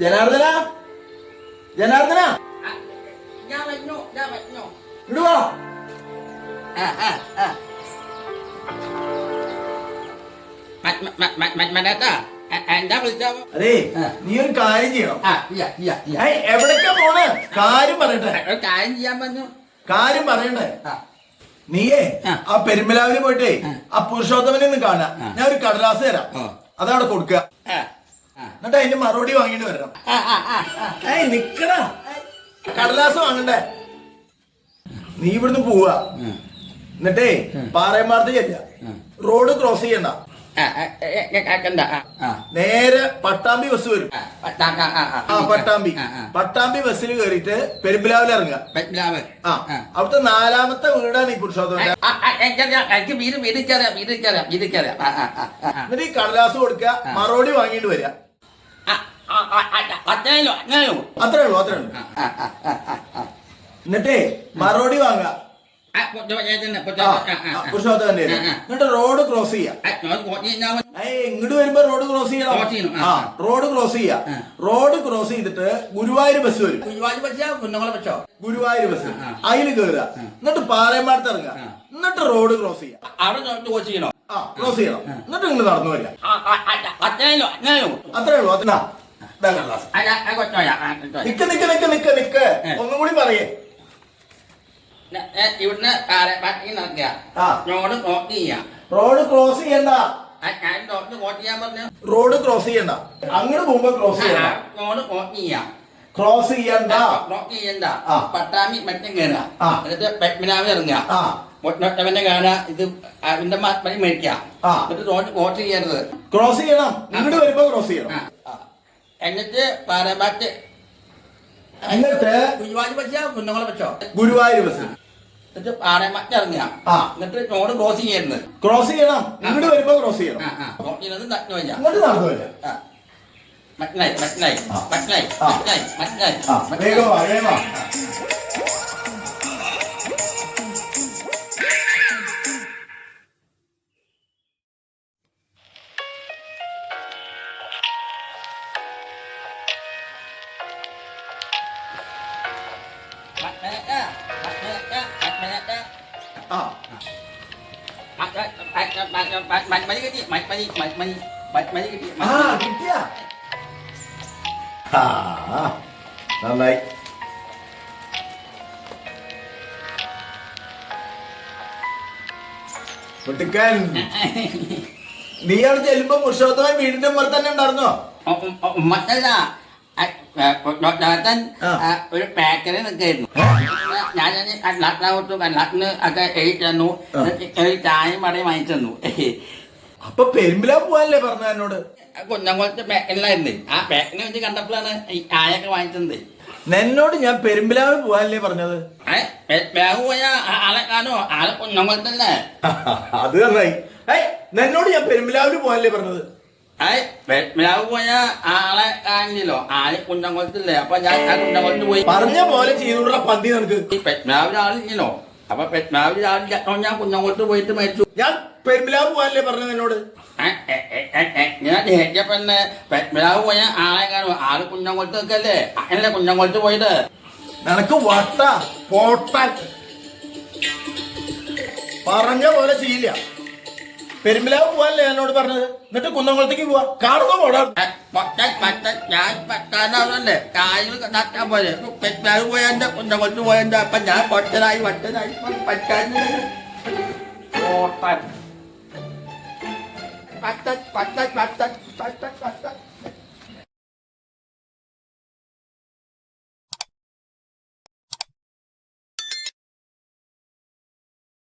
ജനാർദ്ദന ജനാർദ്ദന ഇടുവാ. അതെ നീ ഒരു കാര്യം ചെയ്യണം. എവിടേക്കാ പോണേ? കാര്യം പറയട്ടെ. കാര്യം ചെയ്യാൻ പറഞ്ഞു. കാര്യം പറയണ്ടേ? നീയേ ആ പെരുമ്പലാവിന് പോയിട്ടേ ആ പുരുഷോത്തമനെ ഒന്ന് കാണാ. ഞാൻ ഒരു കടലാസ് തരാം, അതവിടെ കൊടുക്കുക. എന്നിട്ട് അതിന്റെ മറുപടി വാങ്ങിട്ട് വരണം. നിക്കടാ, കടലാസ് വാങ്ങണ്ടേ? നീ ഇവിടുന്ന് പോവാ. എന്നിട്ടേ പാറയമാർത്ത് ചെല്ല, റോഡ് ക്രോസ് ചെയ്യണ്ട, നേരെ പട്ടാമ്പി ബസ് വരും. പട്ടാമ്പി ബസ്സിൽ കയറിയിട്ട് പെരുമ്പലാവിൽ ഇറങ്ങുക. അവിടുത്തെ 4ാമത്തെ വീടാണ് ഈ പുരുഷോത്തമൻ. എന്നിട്ട് ഈ കടലാസ് കൊടുക്കുക, മറുപടി വാങ്ങിട്ട് വരിക. അത്രേ ഉള്ളൂ. എന്നിട്ടേ മറുപടി വാങ്ങുക പുരുഷോത്തമന്റെ. എന്നിട്ട് റോഡ് ക്രോസ് ചെയ്യാം. ഇങ്ങോട്ട് വരുമ്പോ റോഡ് ക്രോസ് ചെയ്യണം. റോഡ് ക്രോസ് ചെയ്യാം. റോഡ് ക്രോസ് ചെയ്തിട്ട് ഗുരുവായൂർ ബസ് വരും. ഗുരുവായൂർ ബസ് അതിൽ കയറുക. എന്നിട്ട് പാറയമ്പാടത്ത് ഇറങ്ങുക. എന്നിട്ട് റോഡ് ക്രോസ് ചെയ്യാം. ക്രോസ് ചെയ്യണം. എന്നിട്ട് നിങ്ങൾ നടന്നു വരിക. അത്രേ ഉള്ളൂ. നിക്ക് ഒന്നും കൂടി പറയേ. ഇവിടുന്ന് റോഡ് ക്രോസ് ചെയ്യണ്ട. റോഡ് ക്രോസ് ചെയ്യണ്ട. അങ്ങോട്ട് പോകുമ്പോ ക്രോസ് ചെയ്യണ്ട. ക്രോസ് ചെയ്യണ്ട. പട്ടാമ്പി മറ്റേ കയറുക. എന്നിട്ട് പെട്മിനാവ് ഇറങ്ങുക. മൊട്ടവന്റെ കാണുക. ഇത് അതിന്റെ മണി മേടിക്കാം. എന്നിട്ട് റോഡ് ക്രോസ് ചെയ്യരുത്. ക്രോസ് ചെയ്യണം. അങ്ങോട്ട് വരുമ്പോ ക്രോസ് ചെയ്യണം. എന്നിട്ട് പാറമ്പാട്ട് എന്നിട്ട് കുന്നംകുളം വെച്ചോ ഗുരുവായൂർ ബസ്. എന്നിട്ട് പാറമ്പാട്ട് ഇറങ്ങുക. എന്നിട്ട് റോഡ് ക്രോസ് ചെയ്യരുത്. ക്രോസ് ചെയ്യണം. അങ്ങോട്ട് വരുമ്പോ ക്രോസ് ചെയ്യണം. അങ്ങോട്ട് നടന്നു വരിക. മനസ്സിലായി. നന്നായി. നീ അവിടെ ചെല്ലുമ്പോ പുരുഷോത്തമൻ വീടിന്റെ പുറത്ത് തന്നെ ഉണ്ടായിരുന്നോ? ഒരു പാക്കറി നിൽക്കായിരുന്നു. ഞാൻ കല്ലാട്ടിന് ഒക്കെ എഴുതി തന്നു. ചായയും മടയും വാങ്ങിച്ചു തന്നു. അപ്പൊ പെരുമ്പിലാ പോവാനല്ലേ പറഞ്ഞ എന്നോട്? കുഞ്ഞംകുളത്തെ പാക്കറിലായിരുന്നേ. ആ പാക്കിനെ വെച്ച് കണ്ടപ്പോഴാണ് ഈ ചായയൊക്കെ വാങ്ങിച്ചത്. എന്നോട് ഞാൻ പെരുമ്പിലാവ് പോവാനല്ലേ പറഞ്ഞത്? ബാഗ് പോയാ ആളെ കാണോ? ആളെ കുഞ്ഞംകുളത്തല്ലേ? അത് നന്നായി. എന്നോട് ഞാൻ പെരുമ്പിലാവിന് പോവാനല്ലേ പറഞ്ഞത്? പെരുമ്പിലാവ് പോയാ ആളെ കാണില്ലല്ലോ. ആളെ കുഞ്ഞംകുളത്തില്ലേ? അപ്പൊ ഞാൻ ആ കുഞ്ഞംകുളത്ത് പോയി പറഞ്ഞ പോലെ ചെയ്തുള്ള പന്തി നിനക്ക്. ഈ പെരുമ്പിലാവിൽ ആളില്ലല്ലോ. അപ്പൊ പെരുമ്പിലാവിൽ ആളില്ല. ഞാൻ കുഞ്ഞംകുളത്ത് പോയിട്ട് മരിച്ചു. ഞാൻ പെരുമ്പിലാവ് പോവാനല്ലേ പറഞ്ഞത് എന്നോട്? ഞാൻ പിന്നെ പെരുമ്പിലാവ് പോയാ ആളെ കാണും. ആള് കുഞ്ഞംകുളത്ത് നിൽക്കല്ലേ? അങ്ങനല്ലേ കുഞ്ഞംകുളത്ത് പോയത്? നിനക്ക് വട്ട പോട്ടാൻ പറഞ്ഞ പോലെ ചെയ്യില്ല. പെരുമ്പിലാവ് പോവാനല്ലേ എന്നോട് പറഞ്ഞത്? എന്നിട്ട് കുന്നംകുളത്തേക്ക് പോവാ. കാണുമ്പോ പോടാ. ഞാൻ പറ്റാനാവല്ലേ കാര്യങ്ങൾ നട്ടാൻ പോലെ. പെരുമ്പിലാവ് പോയാ കുഞ്ഞംകുളത്ത് പോയാ. അപ്പൊ ഞാൻ വട്ടനായി പറ്റാൻ പറ്റ